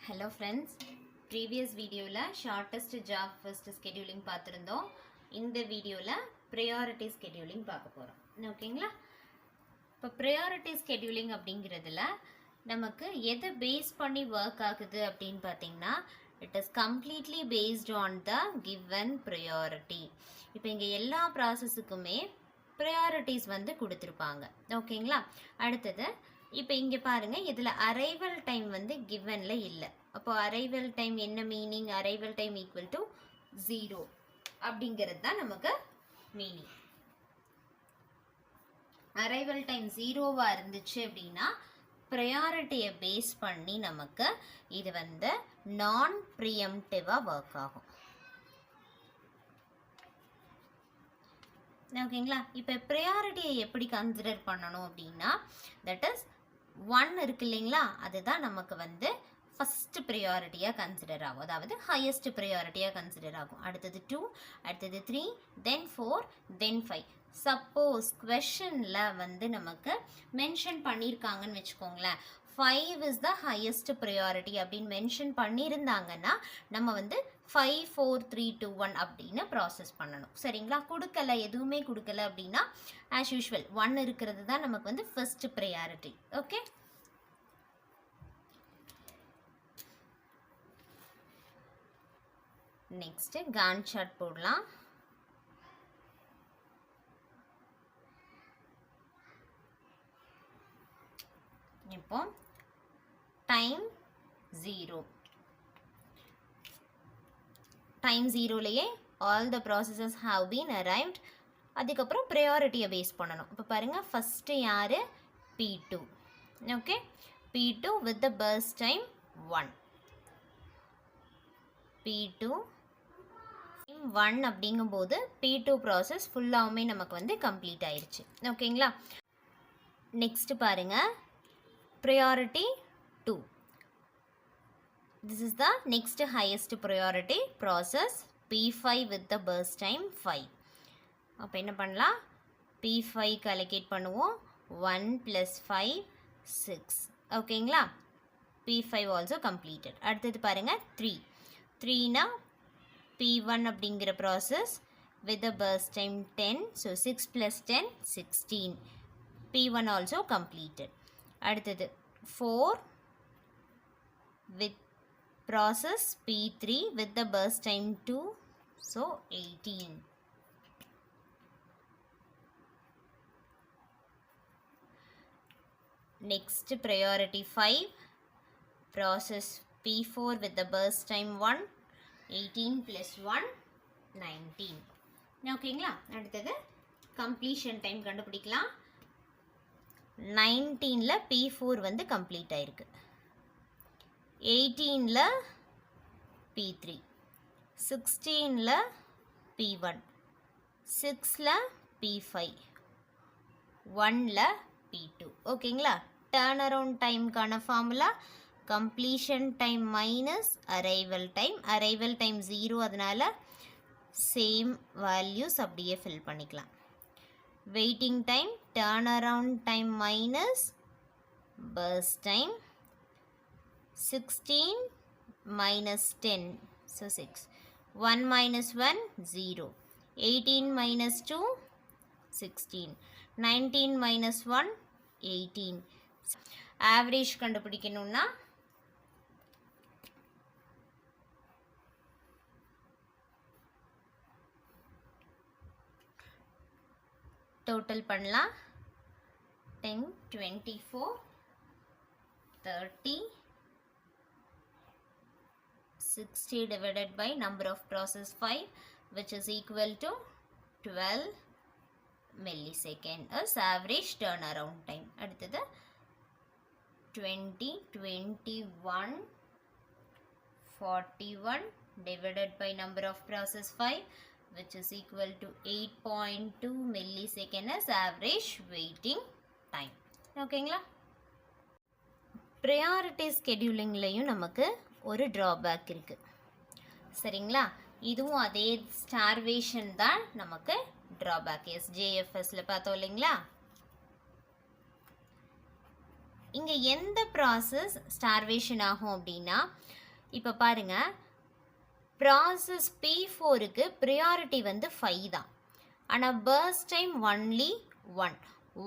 Hello friends, previous video la shortest job first scheduling பார்த்திருந்தோம். இந்த வீடியோல priority scheduling பார்க்க போறோம். ஓகேங்களா? இப்போ priority scheduling அப்படிங்கிறதுல நமக்கு எதை பேஸ் பண்ணி ஒர்க் ஆகுது அப்படின்னு பார்த்தீங்கன்னா it is completely based on the given priority. இப்போ இங்க எல்லா ப்ராசஸுக்குமே priorities வந்து கொடுத்திருப்பாங்க. ஓகேங்களா? அடுத்தது இப்போ இங்க பாருங்க இதுல அரைவல் டைம் வந்து கிவன்ல இல்ல. அப்போ அரைவல் டைம் என்ன meaning? Arrival time equal to 0 அப்படிங்கிறது தான் நமக்கு மீனிங். அரைவல் டைம் 0வா இருந்துச்சு அப்படின்னா ப்ரையாரிட்டியை பேஸ் பண்ணி நமக்கு இது வந்து நான் ப்ரீஎம்டிவா ஒர்க் ஆகும். ஓகேங்களா? இப்போ ப்ரையாரிட்டியை எப்படி கன்சிடர் பண்ணணும் அப்படின்னா தட் இஸ் 1 இருக்கு இல்லைங்களா, அதுதான் நமக்கு வந்து ஃபர்ஸ்ட் ப்ரையாரிட்டியாக கன்சிடர் ஆகும், அதாவது ஹையஸ்ட் ப்ரையாரிட்டியாக கன்சிடர் ஆகும். அடுத்தது 2, அடுத்தது 3, தென் 4, தென் 5. சப்போஸ் கொஷனில் வந்து நமக்கு மென்ஷன் பண்ணியிருக்காங்கன்னு வச்சுக்கோங்களேன், 5 இஸ் த ஹையஸ்ட் ப்ரையாரிட்டி அப்படின்னு மென்ஷன் பண்ணியிருந்தாங்கன்னா நம்ம வந்து 5, 4, 3, 2, 1 அப்படின்னு ப்ராசஸ் பண்ணணும். சரிங்களா? கொடுக்கல, எதுவுமே கொடுக்கல அப்படின்னா ஆஸ் யூஷுவல் 1 இருக்கிறது தான் நமக்கு வந்து first priority. Okay, next Gantt chart போடலாம். இப்போ டைம் 0, டைம் 0லயே all the processes have been arrived. அதுக்கப்புறம் ப்ரையாரிட்டியை பேஸ் பண்ணணும். இப்போ பாருங்கள், ஃபஸ்ட்டு யார்? P2. Okay, P2 with the burst time 1. P2 1 அப்படிங்கும்போது P2 ப்ராசஸ் ஃபுல்லாகவுமே நமக்கு வந்து கம்ப்ளீட் ஆயிடுச்சு. ஓகேங்களா? நெக்ஸ்ட் பாருங்கள், priority 2. This is the next highest priority process, P5 with the burst time 5. அப்போ என்ன பண்ணலாம்? P5 allocate பண்ணுவோம். 1 plus 5, 6. ஓகேங்களா? P5 also completed. அடுத்தது பாருங்க 3. 3னா P1 அப்படிங்கிற process with the burst time 10. So 6 plus 10, 16. P1 also completed. அடுத்தது 4 with process P3 with the burst time 2, so 18. Next priority 5, process P4 with the burst time 1, 18 plus 1, 19. ஓகேங்களா? அடுத்தது completion time கண்டுபிடிக்கலாம். 19ல P4 வந்து complete ஆயிருக்கு, 18ல P3, 16ல P1, 6ல P5, 1ல P2. ஓகேங்களா? Turn around டைம்க்கான formula completion time minus arrival time. Arrival time 0, அதனால் same values அப்படியே ஃபில் பண்ணிக்கலாம். Waiting time, turn around time minus burst time. 16 minus 10, so 6. 1 minus 1, 0. 18 minus 2, 16. 19 minus 1, 18. Average கண்டுபிடிக்கணும்னா total பண்ணலாம். 10, 24, 30, 60 divided by number of process 5, which is equal to 12 millisecond as average turnaround time. அடுத்தது 20, 21, 41 divided by number of process 5, which is equal to 8.2 millisecond as average waiting time. ஓகேங்களா? Priority ஸ்கெடியூலிங்லையும் நமக்கு ஒரு drawback இருக்குது. சரிங்களா? இதுவும் அதே starvation தான் நமக்கு ட்ராபேக். SJFSல பார்த்தோம் இல்லைங்களா? இங்கே எந்த ப்ராசஸ் ஸ்டார்வேஷன் ஆகும் அப்படின்னா, இப்போ பாருங்கள், ப்ராசஸ் P4க்கு ப்ரியாரிட்டி வந்து 5 தான். ஆனால் burst time only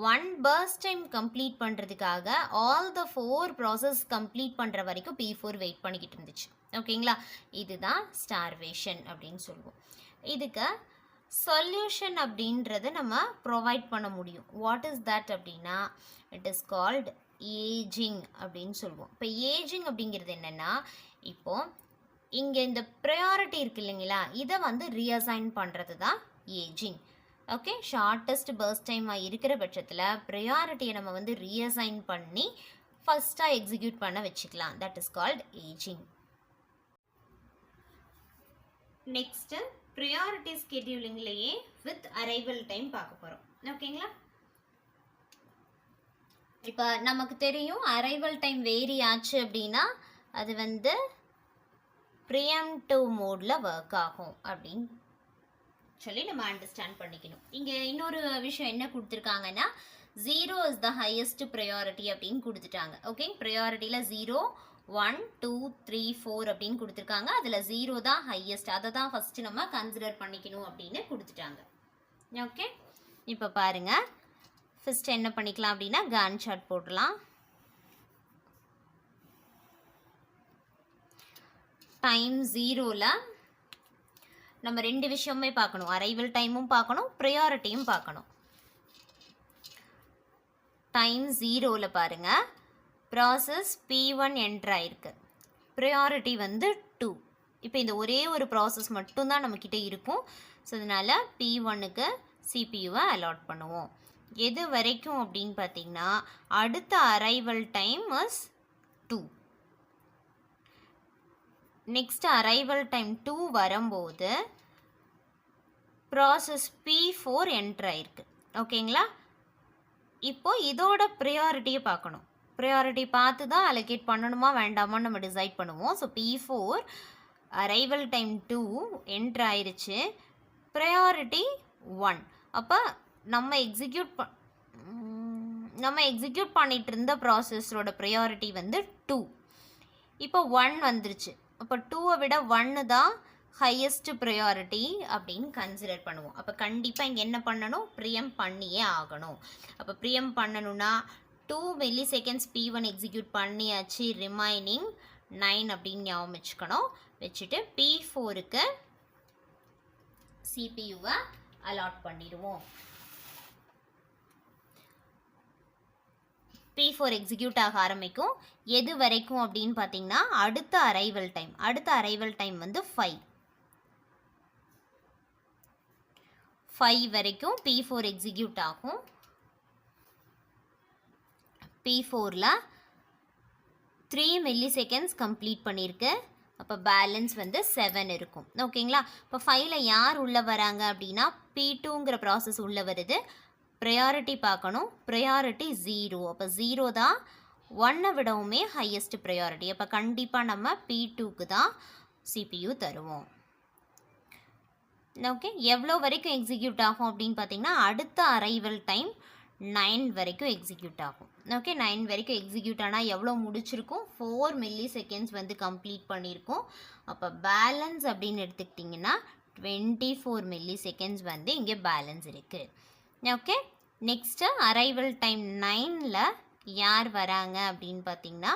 1 burst time complete பண்ணுறதுக்காக ஆல் த 4 ப்ராசஸ் கம்ப்ளீட் பண்ணுற வரைக்கும் P4 வெயிட் பண்ணிக்கிட்டு இருந்துச்சு. ஓகேங்களா, இதுதான் ஸ்டார்வேஷன் அப்படின்னு சொல்லுவோம். இதுக்கு சொல்யூஷன் அப்படின்றத நம்ம ப்ரொவைட் பண்ண முடியும். வாட் இஸ் தட் அப்படின்னா, இட் இஸ் கால்ட் ஏஜிங் அப்படின்னு சொல்லுவோம். இப்போ ஏஜிங் அப்படிங்கிறது என்னென்னா, இப்போது இங்கே இந்த ப்ரையாரிட்டி இருக்குது இல்லைங்களா, இதை வந்து ரீஅசைன் பண்ணுறது தான் ஏஜிங். ஓகே, ஷார்ட்டஸ்ட் பர்ஸ்ட் டைமாக இருக்கிற பட்சத்தில் ப்ரையாரிட்டியை நம்ம வந்து ரீஅசைன் பண்ணி ஃபஸ்ட்டாக எக்ஸிக்யூட் பண்ண வச்சுக்கலாம். That is called ageing. Next priority ஸ்கெடியூலிங்லேயே வித் அரைவல் டைம் பார்க்க போகிறோம். ஓகேங்களா, இப்போ நமக்கு தெரியும் அரைவல் டைம் வேரி ஆச்சு அப்படின்னா அது வந்து ப்ரிஎம்டிவ் மோடில் ஒர்க் ஆகும் அப்படின்னு சொல்லி நம்ம அண்டர்ஸ்டாண்ட் பண்ணிக்கணும். இங்கே இன்னொரு விஷயம் என்ன கொடுத்துருக்காங்கன்னா, 0 இஸ் த ஹையஸ்ட் ப்ரையாரிட்டி அப்படின்னு கொடுத்துட்டாங்க. ஓகே, ப்ரையாரிட்டியில் 0, 1, 2, 3, 4 அப்படின்னு கொடுத்துருக்காங்க. அதில் 0 தான் ஹையஸ்ட், அதை தான் ஃபஸ்ட்டு நம்ம கன்சிடர் பண்ணிக்கணும் அப்படின்னு கொடுத்துட்டாங்க. ஓகே, இப்போ பாருங்கள், ஃபஸ்ட்டு என்ன பண்ணிக்கலாம் அப்படின்னா கான் சார்ட் போடலாம். டைம் 0ல் நம்ம 2 விஷயமே பார்க்கணும். அரைவல் டைமும் பார்க்கணும், ப்ரையாரிட்டியும் பார்க்கணும். டைம் 0ல் பாருங்கள், ப்ராசஸ் P1 என்ட்ரு ஆயிருக்கு, ப்ரையாரிட்டி வந்து 2. இப்போ இந்த ஒரே ஒரு ப்ராசஸ் மட்டும்தான் நம்மக்கிட்ட இருக்கும். ஸோ அதனால் P1க்கு சிபியூவை அலாட் பண்ணுவோம். எது வரைக்கும் அப்படின்னு பார்த்தீங்கன்னா, அடுத்த arrival time is 2. Next arrival time 2 வரும்போது ப்ராசஸ் P4 என்ட்ரு ஆயிருக்கு. ஓகேங்களா, இப்போது இதோட ப்ரையாரிட்டியை பார்க்கணும். ப்ரையாரிட்டி பார்த்து தான் அலோகேட் பண்ணணுமா வேண்டாமான்னு நம்ம டிசைட் பண்ணுவோம். ஸோ P4 அரைவல் டைம் 2 என்ட்ரு ஆயிடுச்சு, ப்ரையாரிட்டி 1. அப்போ நம்ம எக்ஸிக்யூட் பண்ணிகிட்டு இருந்த ப்ராசஸோட ப்ரையாரிட்டி வந்து 2. இப்போ 1 வந்துருச்சு. அப்போ 2வை விட 1 தான் ஹையஸ்ட் ப்ரையாரிட்டி அப்படின்னு கன்சிடர் பண்ணுவோம். அப்போ கண்டிப்பாக இங்கே என்ன பண்ணணும், ப்ரியம் பண்ணியே ஆகணும். அப்போ ப்ரியம் பண்ணணும்னா 2 milliseconds P1 எக்ஸிக்யூட் பண்ணியாச்சு, ரிமைனிங் 9 அப்படின்னு ஞாபகம் வச்சுக்கணும். வச்சுட்டு P4க்கு சிபியூவை அலாட் பண்ணிடுவோம். P4 எக்ஸிக்யூட் ஆக ஆரம்பிக்கும். எது வரைக்கும் அப்படின்னு பார்த்தீங்கன்னா, அடுத்த அரைவல் டைம் வந்து 5 வரைக்கும் P4 எக்ஸிக்யூட் ஆகும். P4ல் 3 milliseconds கம்ப்ளீட் பண்ணியிருக்கு. அப்போ பேலன்ஸ் வந்து 7 இருக்கும். ஓகேங்களா, இப்போ 5ல் யார் உள்ளே வராங்க அப்படின்னா P2ங்கிற ப்ராசஸ் உள்ளே வருது. ப்ரையாரிட்டி பார்க்கணும், ப்ரையாரிட்டி 0. அப்போ 0 தான் 1 விடவுமே ஹையஸ்ட் ப்ரையாரிட்டி. அப்போ கண்டிப்பாக நம்ம P2க்கு தான் சிபியூ தருவோம். ஓகே, எவ்வளோ வரைக்கும் எக்ஸிக்யூட் ஆகும் அப்படின்னு பார்த்தீங்கன்னா, அடுத்த அரைவல் டைம் 9 வரைக்கும் எக்ஸிக்யூட் ஆகும். ஓகே, 9 வரைக்கும் எக்ஸிக்யூட் ஆனால் எவ்வளோ முடிச்சிருக்கும், 4 milliseconds வந்து கம்ப்ளீட் பண்ணியிருக்கோம். அப்போ பேலன்ஸ் அப்படின்னு எடுத்துக்கிட்டிங்கன்னா 24 milliseconds வந்து இங்கே பேலன்ஸ் இருக்குது. ஓகே, நெக்ஸ்ட்டு அரைவல் டைம் 9ல் யார் வராங்க அப்படின்னு பார்த்தீங்கன்னா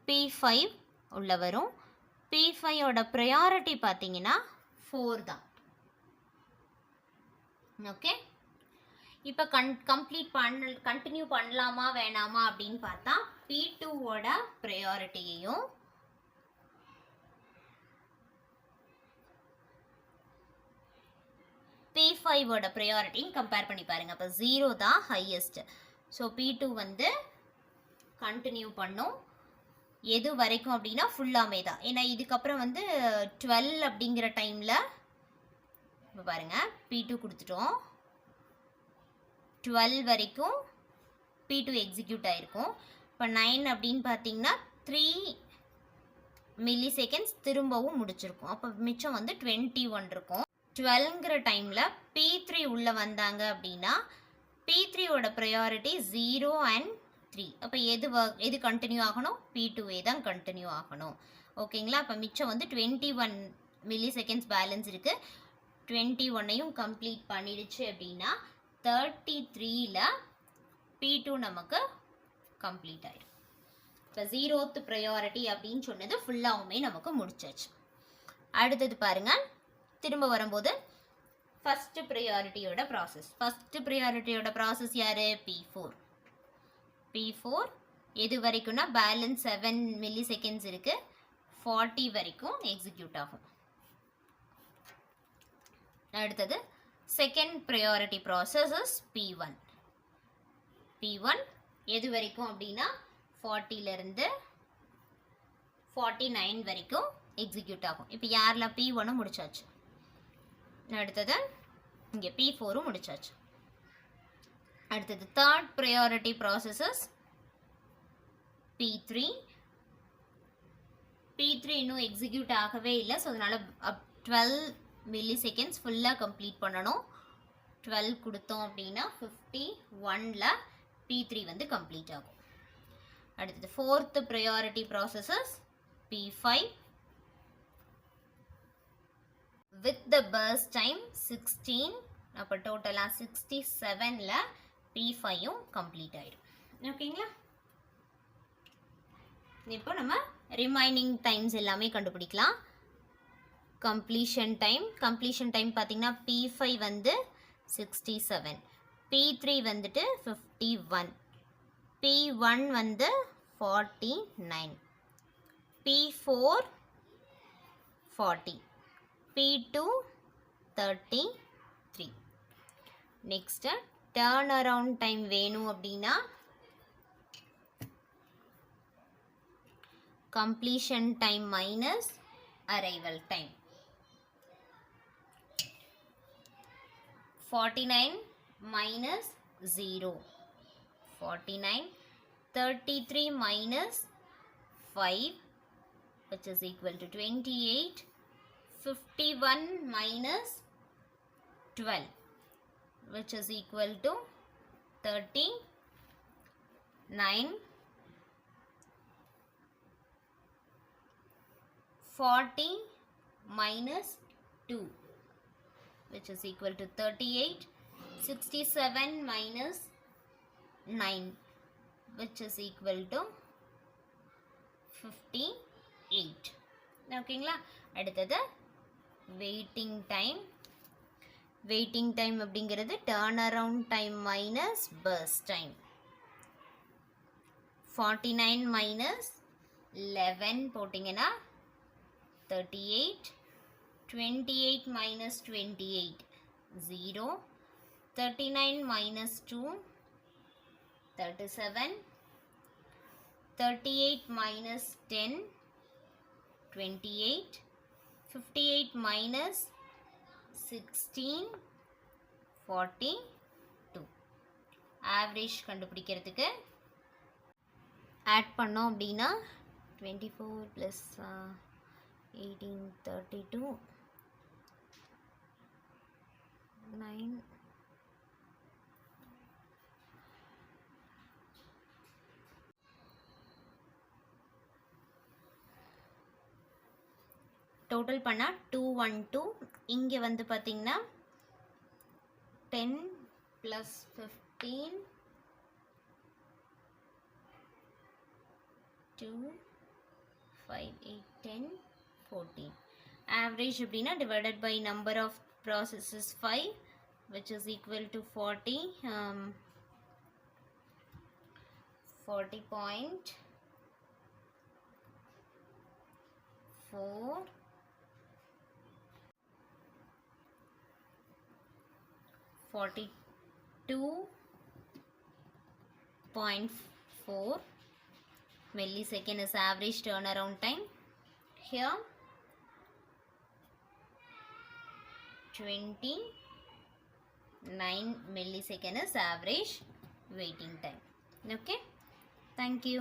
P5 உள்ள வரும். P5ஓட ப்ரையாரிட்டி பார்த்தீங்கன்னா 4 தான். ஓகே, இப்போ கண்டினியூ பண்ணலாமா வேணாமா அப்படின்னு பார்த்தா P2ஓட ப்ரையாரிட்டியையும் P5ஓட ப்ரையாரிட்டியும் கம்பேர் பண்ணி பாருங்கள். அப்போ 0 தான் ஹையஸ்ட். ஸோ P2 வந்து கண்டினியூ பண்ணும். எது வரைக்கும் அப்படின்னா ஃபுல்லாமே தான். ஏன்னா இதுக்கப்புறம் வந்து 12 அப்படிங்கிற டைமில் இப்போ பாருங்கள் P2 கொடுத்துட்டோம். 12 வரைக்கும் P2 எக்ஸிக்யூட் ஆகிருக்கும். இப்போ 9 அப்படின்னு பார்த்தீங்கன்னா 3 milliseconds திரும்பவும் முடிச்சிருக்கும். அப்போ மிச்சம் வந்து 21 இருக்கும். 12ங்கிற டைமில் P3 உள்ளே வந்தாங்க அப்படின்னா P3ஓட ப்ரையாரிட்டி 0 and 3. அப்போ எது கண்டினியூ ஆகணும்? P2A தான் கண்டினியூ ஆகணும். ஓகேங்களா? அப்போ மிச்சம் வந்து 21 மில்லி செகண்ட்ஸ் பேலன்ஸ் இருக்குது. 21ஐயும் கம்ப்ளீட் பண்ணிடுச்சு அப்படின்னா 33ல் P2 நமக்கு கம்ப்ளீட் ஆயிடும். இப்போ 0th ப்ரையாரிட்டி அப்படின்னு சொன்னது ஃபுல்லாகவுமே நமக்கு முடிச்சாச்சு. அடுத்தது பாருங்க, திரும்ப வரும்போது ஃபர்ஸ்ட் ப்ரையாரிட்டியோட ப்ராசஸ் யாரு? P4 எது வரைக்கும்னா பேலன்ஸ் 7 மில்லி செகண்ட்ஸ் இருக்கு, 40 வரைக்கும் எக்ஸிக்யூட் ஆகும். அடுத்தது second priority process is P1 எது வரைக்கும் அப்படின்னா 40லேருந்து 49 வரைக்கும் எக்ஸிக்யூட் ஆகும். இப்போ யாரெல்லாம் P1 முடிச்சாச்சு, அடுத்தது இங்கே P4 முடிச்சாச்சு. அடுத்தது தேர்ட் ப்ரையாரிட்டி ப்ராசஸஸ் P3 இன்னும் எக்ஸிக்யூட் ஆகவே இல்லை. ஸோ அதனால் 12 மில்லி செகண்ட்ஸ் ஃபுல்லாக கம்ப்ளீட் பண்ணணும். 12 கொடுத்தோம் அப்படின்னா 51ல் P3 வந்து கம்ப்ளீட் ஆகும். அடுத்தது fourth priority processes P5 with the burst time 16. அப்போ டோட்டலாக 67ல் P5யும் கம்ப்ளீட் ஆகிடும். ஓகேங்களா? இப்போ நம்ம ரிமைனிங் டைம்ஸ் எல்லாமே கண்டுபிடிக்கலாம். கம்ப்ளீஷன் டைம் பார்த்தீங்கன்னா P5 வந்து 67, P3 வந்துட்டு 51, P1 வந்து 49, P4 40, P2 33. Next turn around time வேணும் அப்படின்னா completion time minus arrival time. 49 minus 0, 49, 33 minus 5 which is equal to 28, 51 minus 12 which is equal to 39, 40 minus 2 which is equal to 38, 67 minus 9 which is equal to 58. ஓகேங்களா? அடுத்தது waiting time அப்படிங்கிறது turn around time minus burst time. 49 minus 11 போட்டிங்கன்னா 38, 28 minus 28 0, 39 minus 2 37, 38 minus 10 28, 58 minus 16 42. Average கண்டுபிடிக்கிறதுக்கு add பண்ணோம் அப்படின்னா 24 plus 18 32 9 total பண்ணால் 212. இங்கே வந்து பார்த்தீங்கன்னா 10 plus 15 2 5 8 10 14. Average அப்படின்னா divided by number of processes 5 which is equal to 40. 40.4 42.4 millisecond is average turnaround time. Here 29 millisecond is average waiting time. Okay, thank you.